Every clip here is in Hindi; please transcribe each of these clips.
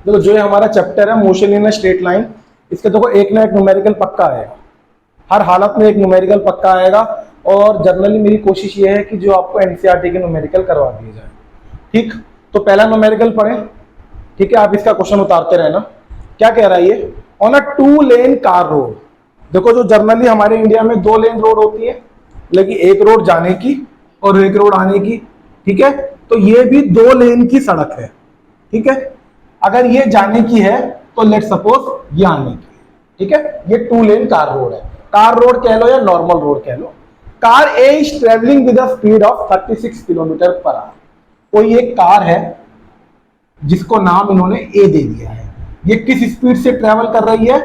देखो जो ये हमारा चैप्टर है motion in a straight line, इसके देखो एक ना एक न्यूमेरिकल पक्का आएगा, हर हालत में एक न्यूमेरिकल पक्का आएगा। और जनरली मेरी कोशिश ये है कि जो आपको एनसीईआरटी के न्यूमेरिकल करवा दिए जाए। ठीक, तो पहला न्यूमेरिकल पढ़ें। ठीक है, आप इसका क्वेश्चन उतारते रहना। क्या कह रहा है ये? On a 2 lane car road. देखो जो जनरली हमारे इंडिया में 2 लेन रोड होती है, लेकिन एक रोड जाने की और एक रोड आने की। ठीक है, तो ये भी 2 लेन की सड़क है। ठीक है, अगर ये जाने की है तो लेट सपोज ये आने की। ठीक है, ये 2 लेन कार रोड है। कार रोड कह लो या नॉर्मल रोड कह लो। Car A is travelling with a speed of 36 kilometre per hour. कोई एक कार है जिसको नाम इन्होंने ए दे दिया है। ये किस स्पीड से ट्रेवल कर रही है?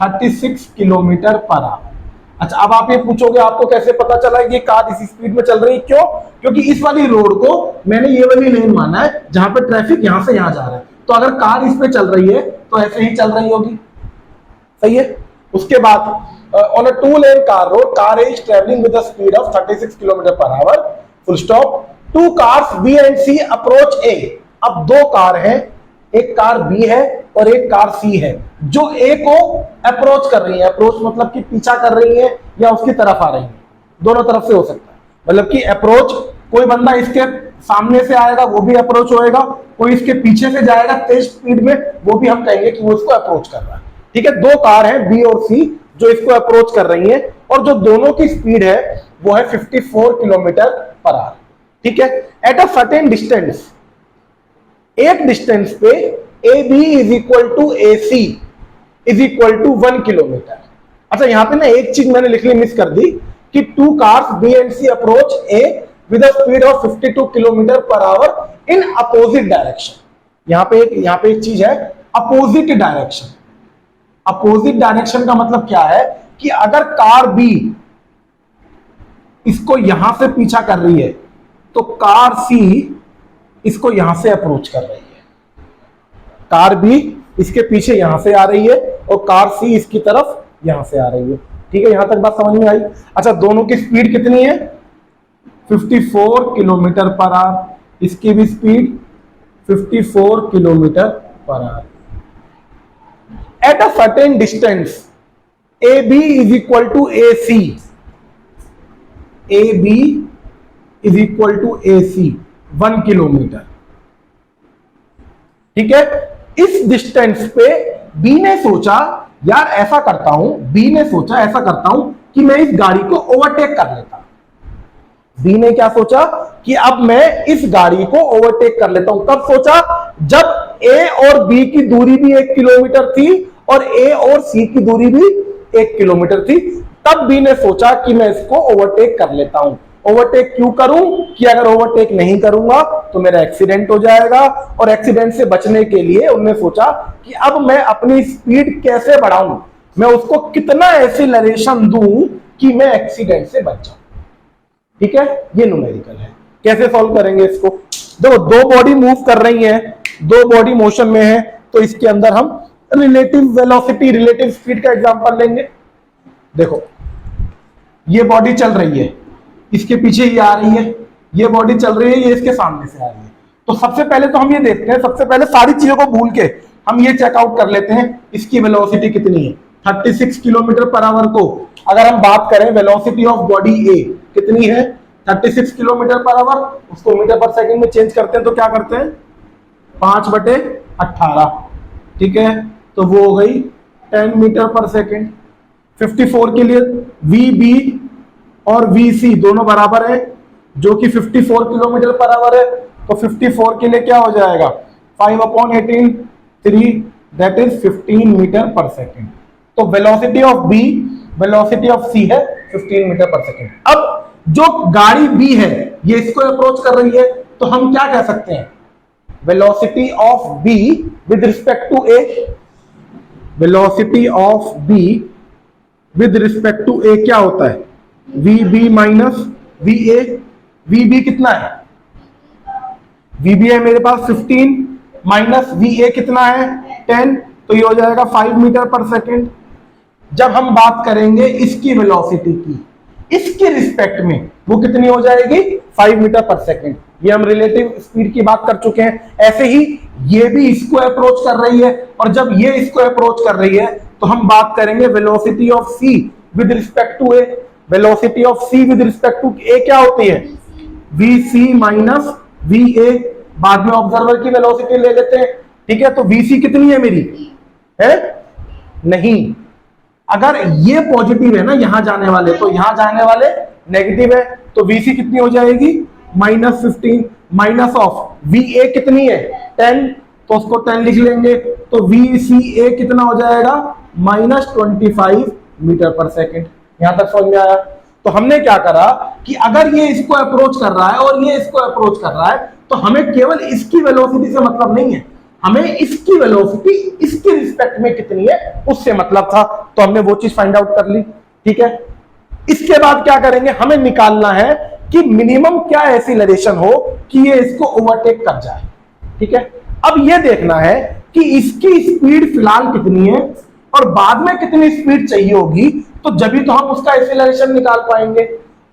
36 किलोमीटर पर आवर। अच्छा, अब आप ये पूछोगे आपको कैसे पता चला ये कार इस स्पीड में चल रही है? क्यों? क्योंकि इस वाली रोड को मैंने ये वाली लेन माना है जहां पे ट्रैफिक यहां से यहां जा रहा है, तो अगर कार इस पे चल रही है तो ऐसे ही चल रही होगी। सही है। उसके बाद on a 2 lane car road car is travelling with a speed of 36 kilometre per hour, full stop. 2 cars B and C approach A. अब 2 कार हैं, एक कार बी है और एक कार सी है, जो ए को अप्रोच कर रही है। अप्रोच मतलब कि पीछा कर रही है या उसकी तरफ आ रही है, दोनों तरफ से हो सकता है। मतलब कि अप्रोच, कोई बंदा इसके सामने से आएगा वो भी अप्रोच होएगा, कोई इसके पीछे से जाएगा तेज स्पीड में वो भी हम कहेंगे कि वो इसको अप्रोच कर रहा है। ठीक है, 2 कार है बी और सी जो इसको अप्रोच कर रही है और जो दोनों की स्पीड है वो है 54 किलोमीटर पर आवर। ठीक है, एट अ सर्टेन डिस्टेंस, एक डिस्टेंस पे A B is equal to A C is equal to 1 kilometre. अच्छा, यहां पे ना एक चीज मैंने लिखनी मिस कर दी कि 2 cars B and C approach A with a speed of 52 kilometre per hour in opposite direction. यहां पे एक चीज है, अपोजिट डायरेक्शन। अपोजिट डायरेक्शन का मतलब क्या है कि अगर कार बी इसको यहां से पीछा कर रही है तो कार सी इसको यहां से अप्रोच कर रही है। कार बी इसके पीछे यहां से आ रही है और कार सी इसकी तरफ यहां से आ रही है। ठीक है, यहां तक बात समझ में आई? अच्छा, दोनों की स्पीड कितनी है? 54 किलोमीटर पर आवर। इसकी भी speed 54 kilometre per hour. At a certain distance A B is equal to A C, A B is equal to A C 1 kilometre. ठीक है, इस डिस्टेंस पे बी ने सोचा यार ऐसा करता हूं, बी ने सोचा ऐसा करता हूं कि मैं इस गाड़ी को ओवरटेक कर लेता। बी ने क्या सोचा कि अब मैं इस गाड़ी को ओवरटेक कर लेता हूं। कब सोचा? जब ए और बी की दूरी भी 1 किलोमीटर थी और ए और सी की दूरी भी 1 किलोमीटर थी, तब बी ने सोचा कि मैं इसको ओवरटेक कर लेता हूं। ओवरटेक क्यों करूं? कि अगर ओवरटेक नहीं करूंगा तो मेरा एक्सीडेंट हो जाएगा, और एक्सीडेंट से बचने के लिए उन्होंने सोचा कि अब मैं अपनी स्पीड कैसे बढ़ाऊं, मैं उसको कितना एक्सीलरेशन दूं कि मैं एक्सीडेंट से बच जाऊं। ठीक है, ये न्यूमेरिकल है। कैसे सॉल्व करेंगे इसको? देखो 2 बॉडी मूव कर रही हैं, 2 बॉडी मोशन में है, तो इसके अंदर हम रिलेटिव वेलोसिटी रिलेटिव स्पीड का एग्जांपल लेंगे। देखो ये बॉडी चल रही है, इसके पीछे ये आ रही है, ये बॉडी चल रही है, ये इसके सामने से आ रही है। तो सबसे पहले तो हम ये देखते हैं, सबसे पहले सारी चीजों को भूल के हम ये चेकआउट कर लेते हैं इसकी वेलोसिटी कितनी है। 36 किलोमीटर पर आवर को अगर हम बात करें वेलोसिटी ऑफ बॉडी ए कितनी है? 36 किलोमीटर पर आवर। उसको मीटर पर सेकंड में चेंज करते हैं तो क्या करते हैं? 5/18। ठीक है, तो वो हो गई 10 मीटर पर सेकंड। 54 के लिए वी बी और वी सी दोनों बराबर है, जो कि 54 किलोमीटर पर आवर है। तो 54 के लिए क्या हो जाएगा? 5/18 3 that is 15 metre per second. तो velocity of B velocity of C है 15 मीटर पर सेकंड। अब जो गाड़ी बी है ये इसको अप्रोच कर रही है, तो हम क्या कह सकते हैं? Velocity of B with respect to A, velocity of B with respect to A क्या होता है? V B minus V A. V B कितना है? वी बी है मेरे पास 15 माइनस वी ए कितना है? 10, तो ये हो जाएगा 5 मीटर पर सेकेंड। जब हम बात करेंगे इसकी वेलोसिटी की, इसके रिस्पेक्ट में वो कितनी हो जाएगी? 5 मीटर पर सेकेंड। ये हम रिलेटिव स्पीड की बात कर चुके हैं। ऐसे ही ये भी इसको अप्रोच कर रही है, और जब ये इसको अप्रोच कर रही है तो हम बात करेंगे velocity of C with respect to A. Velocity of C with respect to A क्या होती है? V C minus V A. बाद में ऑब्जर्वर की वेलोसिटी ले लेते हैं, ठीक है। तो वी सी कितनी है मेरी? है नहीं, अगर ये पॉजिटिव है ना यहां जाने वाले, तो यहां जाने वाले नेगेटिव है, तो वी सी कितनी हो जाएगी? -15 माइनस ऑफ वी ए कितनी है? 10, तो उसको 10 लिख लेंगे, तो वी सी ए कितना हो जाएगा? -25 मीटर पर सेकेंड। यहां तक समझ में आया? तो हमने क्या करा कि अगर ये इसको अप्रोच कर रहा है और ये इसको अप्रोच कर रहा है, तो हमें केवल इसकी वेलोसिटी से मतलब नहीं है, हमें इसकी वेलोसिटी इसके रिस्पेक्ट में कितनी है उससे मतलब था। तो हमने वो चीज फाइंड आउट कर ली, ठीक है। इसके बाद क्या करेंगे, हमें निकालना है कि मिनिमम क्या एक्सीलरेशन हो कि ये इसको ओवरटेक कर जाए, ठीक है। अब ये देखना है कि इसकी स्पीड फिलहाल कितनी है और बाद में कितनी स्पीड चाहिए होगी, तो जब भी तो हम उसका एक्सीलरेशन निकाल पाएंगे।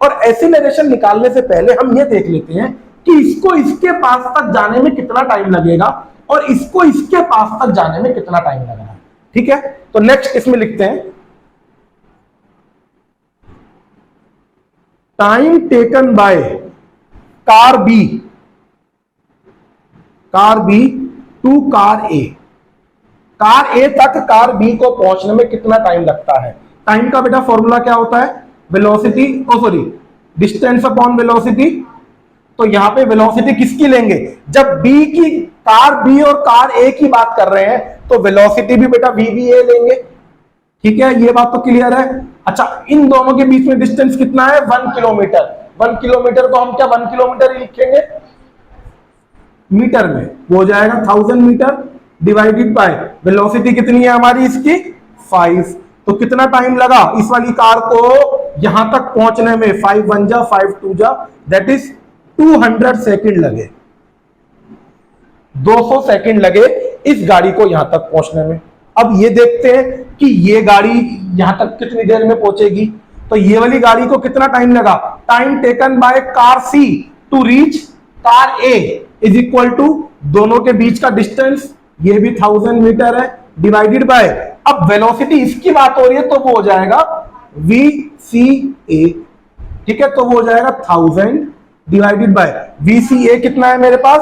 और एक्सीलरेशन निकालने से पहले हम ये देख लेते हैं कि इसको इसके पास तक जाने में कितना टाइम लगेगा और इसको इसके पास तक जाने में कितना टाइम लगेगा, ठीक है। तो नेक्स्ट इसमें लिखते हैं time taken by car B to car A. Car A तक कार बी को पहुंचने में कितना टाइम लगता है? टाइम का बेटा फॉर्मूला क्या होता है? Velocity distance upon velocity. तो यहां पे वेलोसिटी किसकी लेंगे? जब बी की कार बी और कार ए की बात कर रहे हैं तो वेलोसिटी भी बेटा वी बी ए लेंगे, ठीक है। ये बात तो क्लियर है। अच्छा, इन दोनों के बीच में डिस्टेंस कितना है? 1 किलोमीटर। 1 किलोमीटर को हम क्या 1 किलोमीटर ही लिखेंगे मीटर में, वो हो जाएगा 1000 मीटर डिवाइडेड बाय वेलोसिटी कितनी है हमारी इसकी 5। तो कितना टाइम लगा इस वाली कार को यहां तक पहुंचने में? 5 1 जा 5 2 जा, दैट इज 200 सेकंड लगे, 200 सेकंड लगे इस गाड़ी को यहां तक पहुंचने में। अब ये देखते हैं कि ये गाड़ी यहां तक कितनी देर में पहुंचेगी। तो ये वाली गाड़ी को कितना टाइम लगा? Time taken by car C to reach car A is equal to दोनों के बीच का डिस्टेंस, ये भी 1000 मीटर है, डिवाइडेड बाय, अब वेलोसिटी इसकी बात हो रही है तो वो हो जाएगा वी सी ए, ठीक है। तो वो हो जाएगा 1000 डिवाइडेड बाय वी सी ए कितना है मेरे पास?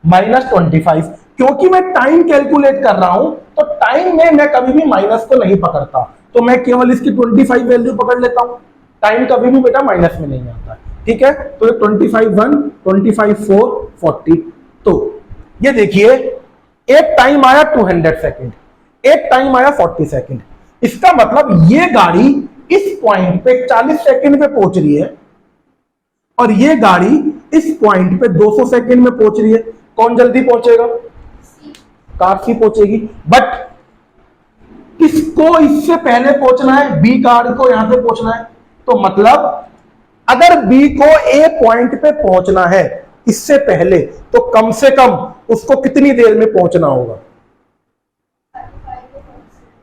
-25। क्योंकि मैं टाइम कैलकुलेट कर रहा हूं तो टाइम में मैं कभी भी माइनस को नहीं पकड़ता, तो मैं केवल इसकी 25 वैल्यू पकड़ लेता हूं। टाइम कभी भी बेटा माइनस में नहीं आता, ठीक है। तो 25 1 25 4 40। तो ये देखिए एक टाइम आया 200 सेकंड, एक टाइम आया 40 सेकंड। इसका मतलब ये गाड़ी इस पॉइंट पे 40 सेकंड पे पहुंच रही है और ये गाड़ी इस पॉइंट पे 200 सेकंड में पहुंच रही है। कौन जल्दी पहुंचेगा? कार सी पहुंचेगी। बट किसको इससे पहले पहुंचना है? बी कार को यहां पे पहुंचना है। तो मतलब अगर बी को ए पॉइंट पे पहुंचना है इससे पहले, तो कम से कम उसको कितनी देर में पहुंचना होगा?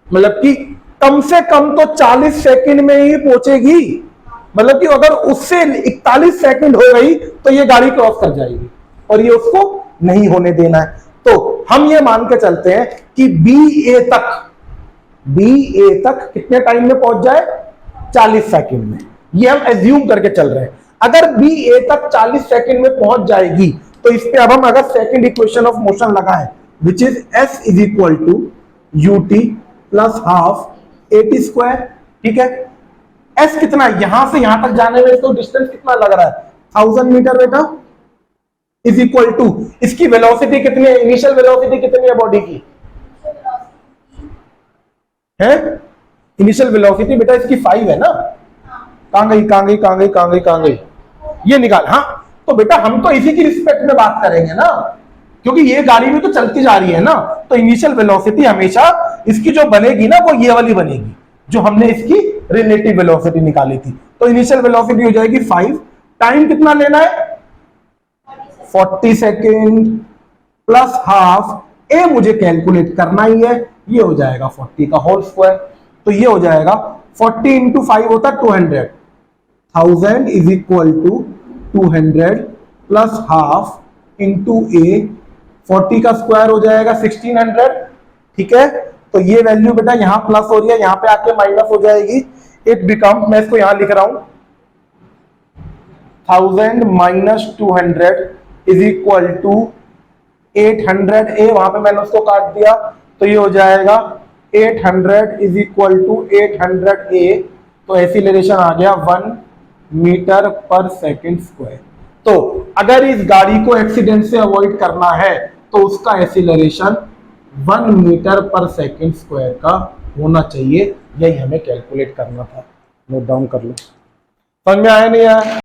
मतलब कि कम से कम तो 40 सेकंड में ही पहुंचेगी। मतलब कि अगर उससे 41 सेकंड हो गई तो ये गाड़ी क्रॉस कर जाएगी और ये उसको नहीं होने देना है। तो हम ये मान के चलते हैं कि बी ए तक कितने टाइम में पहुंच जाए? 40 सेकंड में। ये हम एज्यूम करके चल रहे हैं। अगर बी ए तक 40 सेकंड में पहुंच जाएगी तो इस पे अब हम अगर सेकंड इक्वेशन ऑफ मोशन लगाएं which is S is equal to UT plus half AT square, ठीक है। एस कितना? यहां से यहां तक जाने में तो डिस्टेंस कितना लग रहा है? 1000 मीटर बेटा, इज इक्वल टू इसकी वेलोसिटी कितनी है? इनिशियल वेलोसिटी कितनी है बॉडी की? है इनिशियल वेलोसिटी बेटा इसकी 5 है ना। कहां गई? ये निकाल। हाँ, तो बेटा हम तो इसी की रिस्पेक्ट में बात करेंगे ना, क्योंकि ये गाड़ी भी तो चलती जा रही है ना। तो इनिशियल वेलोसिटी हमेशा इसकी जो बनेगी ना वो ये वाली बनेगी जो हमने इसकी रिलेटिव वेलोसिटी निकाली थी। तो इनिशियल वेलोसिटी हो जाएगी 5। टाइम कितना लेना है? 40 सेकेंड प्लस हाफ, ए मुझे कैलकुलेट करना ही है, ये हो जाएगा 40 का होल स्क्वायर। तो ये हो जाएगा 40 इंटू 5 होता है 200, 1000 is equal to 200 plus half into A 40 का स्क्वायर हो जाएगा 1600, ठीक है। तो ये वैल्यू बेटा यहां प्लस हो रही है, यहां पे आके माइनस हो जाएगी। इट बिकम्स, मैं इसको यहां लिख रहा हूं, 1000 minus 200 is equal to 800a, वहां पे मैंने उसको काट दिया, तो ये हो जाएगा 800 इज इक्वल टू 800a। तो एसिलरेशन आ गया 1 मीटर पर सेकंड स्क्वायर। तो अगर इस गाड़ी को एक्सीडेंट से अवॉइड करना है तो उसका acceleration 1 metre per second square का होना चाहिए। यही हमें कैलकुलेट करना था। नोट डाउन कर लो। समझ में आया नहीं आया?